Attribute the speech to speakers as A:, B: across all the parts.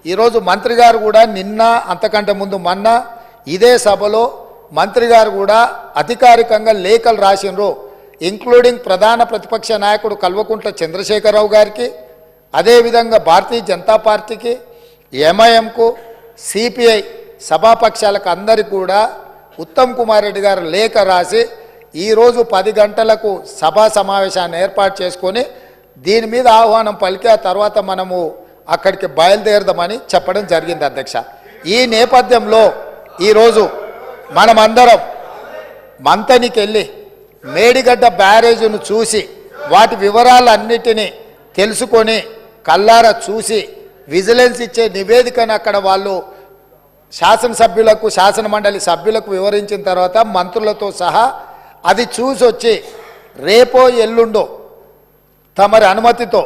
A: ఈరోజు మంత్రి గారు కూడా నిన్న అంతకంటే ముందు మొన్న ఇదే సభలో మంత్రి గారు కూడా అధికారికంగా లేఖలు రాసినరు, ఇంక్లూడింగ్ ప్రధాన ప్రతిపక్ష నాయకుడు కల్వకుంట్ల చంద్రశేఖరరావు గారికి, అదేవిధంగా భారతీయ జనతా పార్టీకి, ఎంఐఎంకు, సిపిఐ సభాపక్షాలకు అందరికీ కూడా ఉత్తమ్ కుమార్ రెడ్డి గారు లేఖ రాసి ఈరోజు 10 గంటలకు సభా సమావేశాన్ని ఏర్పాటు చేసుకొని దీని మీద ఆహ్వానం పలికి ఆ తర్వాత మనము అక్కడికి బయలుదేరదామని చెప్పడం జరిగింది అధ్యక్ష. ఈ నేపథ్యంలో ఈరోజు మనమందరం మంతనికి వెళ్ళి మేడిగడ్డ బ్యారేజ్ను చూసి వాటి వివరాలన్నిటినీ తెలుసుకొని కల్లారా చూసి విజిలెన్స్ ఇచ్చే నివేదికను అక్కడ వాళ్ళు శాసనసభ్యులకు శాసనమండలి సభ్యులకు వివరించిన తర్వాత మంత్రులతో సహా అది చూసి వచ్చి రేపో ఎల్లుండో తమరి అనుమతితో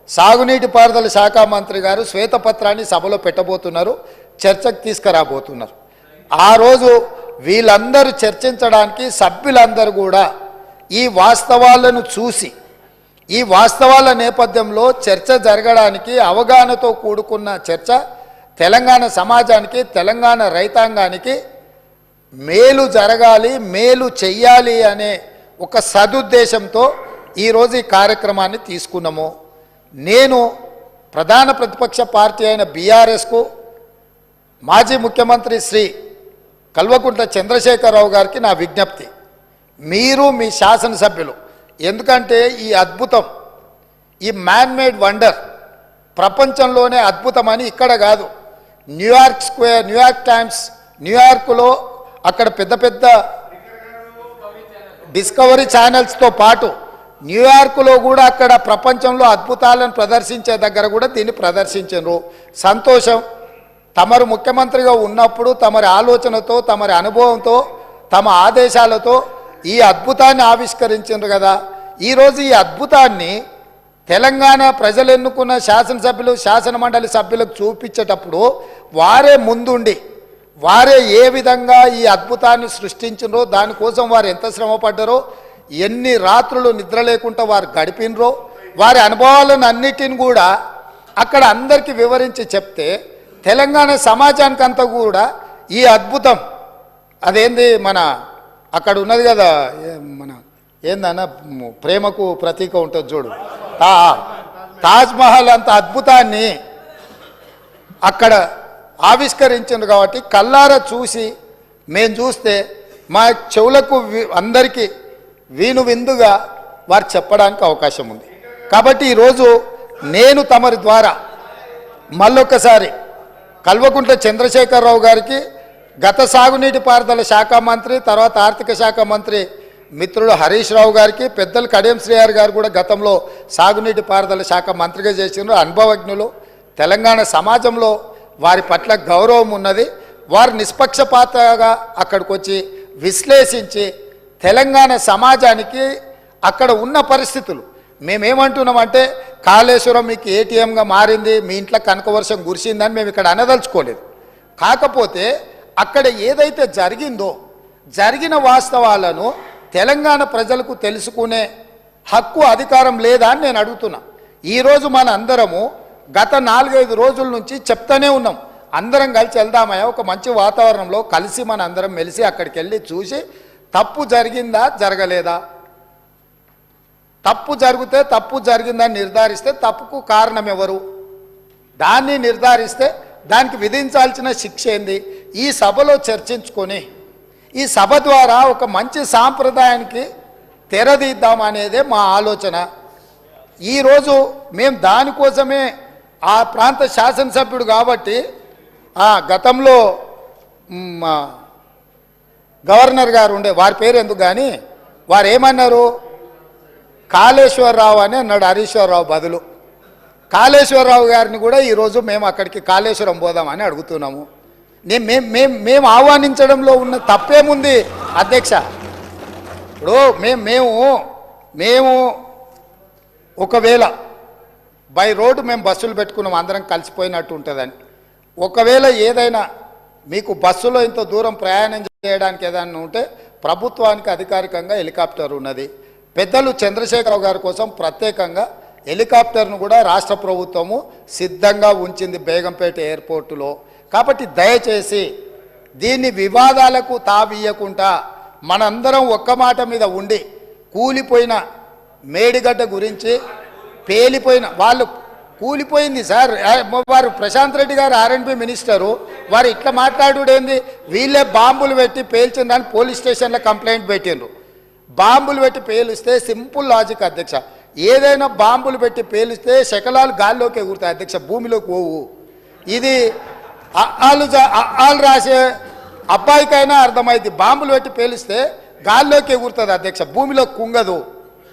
A: సాగునీటి పారుదల శాఖ మంత్రి గారు శ్వేతపత్రాన్ని సభలో పెట్టబోతున్నారు, చర్చకు తీసుకురాబోతున్నారు. ఆ రోజు వీళ్ళందరూ చర్చించడానికి సభ్యులందరూ కూడా ఈ వాస్తవాలను చూసి ఈ వాస్తవాల నేపథ్యంలో చర్చ జరగడానికి అవగాహనతో కూడుకున్న చర్చ తెలంగాణ సమాజానికి తెలంగాణ రైతాంగానికి మేలు జరగాలి, మేలు చెయ్యాలి అనే ఒక సదుద్దేశంతో ఈరోజు ఈ కార్యక్రమాన్ని తీసుకున్నాము. నేను ప్రధాన ప్రతిపక్ష పార్టీ అయిన బీఆర్ఎస్కు మాజీ ముఖ్యమంత్రి శ్రీ కల్వకుంట్ల చంద్రశేఖరరావు గారికి నా విజ్ఞప్తి, మీరు మీ శాసనసభ్యులు, ఎందుకంటే ఈ అద్భుతం, ఈ మ్యాన్మేడ్ వండర్ ప్రపంచంలోనే అద్భుతమని ఇక్కడ కాదు, న్యూయార్క్ స్క్వేర్, న్యూయార్క్ టైమ్స్, న్యూయార్క్లో అక్కడ పెద్ద పెద్ద డిస్కవరీ ఛానల్స్తో పాటు న్యూయార్క్లో కూడా అక్కడ ప్రపంచంలో అద్భుతాలను ప్రదర్శించే దగ్గర కూడా దీన్ని ప్రదర్శించారు. సంతోషం. తమరు ముఖ్యమంత్రిగా ఉన్నప్పుడు తమరి ఆలోచనతో, తమరి అనుభవంతో, తమ ఆదేశాలతో ఈ అద్భుతాన్ని ఆవిష్కరించారు కదా. ఈరోజు ఈ అద్భుతాన్ని తెలంగాణ ప్రజలు ఎన్నుకున్న శాసనసభ్యులు, శాసనమండలి సభ్యులకు చూపించేటప్పుడు వారే ముందుండి వారే ఏ విధంగా ఈ అద్భుతాన్ని సృష్టించినరో, దానికోసం వారు ఎంత శ్రమపడ్డారో, ఎన్ని రాత్రులు నిద్ర లేకుండా వారు గడిపినరో, వారి అనుభవాలను అన్నిటిని కూడా అక్కడ అందరికీ వివరించి చెప్తే తెలంగాణ సమాజానికంతా కూడా ఈ అద్భుతం అదేంది మన అక్కడ ఉన్నది కదా, మన ఏందన్న ప్రేమకు ప్రతీక ఉంటుంది చూడు, తాజ్మహల్ అంత అద్భుతాన్ని అక్కడ ఆవిష్కరించింది కాబట్టి కల్లారా చూసి మేము చూస్తే మా చెవులకు అందరికీ వీను విందుగా వారు చెప్పడానికి అవకాశం ఉంది. కాబట్టి ఈరోజు నేను తమరి ద్వారా మళ్ళొక్కసారి కల్వకుంట్ల చంద్రశేఖరరావు గారికి, గత సాగునీటి పారుదల శాఖ మంత్రి, తర్వాత ఆర్థిక శాఖ మంత్రి మిత్రుడు హరీష్ రావు గారికి, పెద్దలు కడియం శ్రీహరి గారు కూడా గతంలో సాగునీటి పారుదల శాఖ మంత్రిగా చేసిన అనుభవజ్ఞులు, తెలంగాణ సమాజంలో వారి పట్ల గౌరవం ఉన్నది. వారు నిష్పక్షపాతంగా అక్కడికి వచ్చి విశ్లేషించి తెలంగాణ సమాజానికి అక్కడ ఉన్న పరిస్థితులు, మేమేమంటున్నామంటే కాళేశ్వరం మీకు ఏటీఎంగా మారింది, మీ ఇంట్లో కనకవర్షం కురిసిందని మేము ఇక్కడ అనదలుచుకోలేదు. కాకపోతే అక్కడ ఏదైతే జరిగిందో జరిగిన వాస్తవాలను తెలంగాణ ప్రజలకు తెలుసుకునే హక్కు, అధికారం లేదా అని నేను అడుగుతున్నా. ఈరోజు మన అందరము గత 4-5 రోజుల నుంచి చెప్తానే ఉన్నాం, అందరం కలిసి వెళ్దామయ్యా ఒక మంచి వాతావరణంలో కలిసి మన అందరం మెలిసి అక్కడికి వెళ్ళి చూసి తప్పు జరిగిందా జరగలేదా, తప్పు జరిగితే తప్పు జరిగిందని నిర్ధారిస్తే తప్పుకు కారణం ఎవరు, దాన్ని నిర్ధారిస్తే దానికి విధించాల్సిన శిక్ష ఏంది, ఈ సభలో చర్చించుకొని ఈ సభ ద్వారా ఒక మంచి సాంప్రదాయానికి తెరదీద్దామనేదే మా ఆలోచన. ఈరోజు మేము దానికోసమే ఆ ప్రాంత శాసనసభ్యుడు కాబట్టి గతంలో గవర్నర్ గారు ఉండే, వారి పేరు ఎందుకు కానీ వారు ఏమన్నారు, కాళేశ్వరరావు అని అన్నాడు హరీశ్వరరావు బదులు. కాళేశ్వరరావు గారిని కూడా ఈరోజు మేము అక్కడికి కాళేశ్వరం పోదామని అడుగుతున్నాము. మేము ఆహ్వానించడంలో ఉన్న తప్పేముంది అధ్యక్ష? ఇప్పుడు మేము ఒకవేళ బై రోడ్డు మేము బస్సులు పెట్టుకున్నాం, అందరం కలిసిపోయినట్టు ఉంటుందని. ఒకవేళ ఏదైనా మీకు బస్సులో ఇంత దూరం ప్రయాణం చేయడానికి ఏదైనా ఉంటే ప్రభుత్వానికి అధికారికంగా హెలికాప్టర్ ఉన్నది. పెద్దలు చంద్రశేఖరరావు గారి కోసం ప్రత్యేకంగా హెలికాప్టర్ను కూడా రాష్ట్ర ప్రభుత్వము సిద్ధంగా ఉంచింది బేగంపేట ఎయిర్పోర్టులో. కాబట్టి దయచేసి దీన్ని వివాదాలకు తావియకుండా మనందరం ఒక్క మాట మీద ఉండి కూలిపోయిన మేడిగడ్డ గురించి పేలిపోయిన వాళ్ళు కూలిపోయింది సార్. వారు ప్రశాంత్ రెడ్డి గారు ఆర్ఎండ్బి మినిస్టరు, వారు ఇట్లా మాట్లాడుడేంది? వీళ్ళే బాంబులు పెట్టి పేల్చిందని పోలీస్ స్టేషన్లో కంప్లైంట్ పెట్టిండ్రు. బాంబులు పెట్టి పేలిస్తే సింపుల్ లాజిక్ అధ్యక్ష, ఏదైనా బాంబులు పెట్టి పేలిస్తే శకలాలు గాల్లోకి ఎగురుతాయి అధ్యక్ష, భూమిలోకి పోవు. ఇది వాళ్ళు రాసే అబ్బాయికైనా అర్థమైంది, బాంబులు పెట్టి పేలిస్తే గాల్లోకి ఎగురుతుంది అధ్యక్ష, భూమిలో కుంగదు.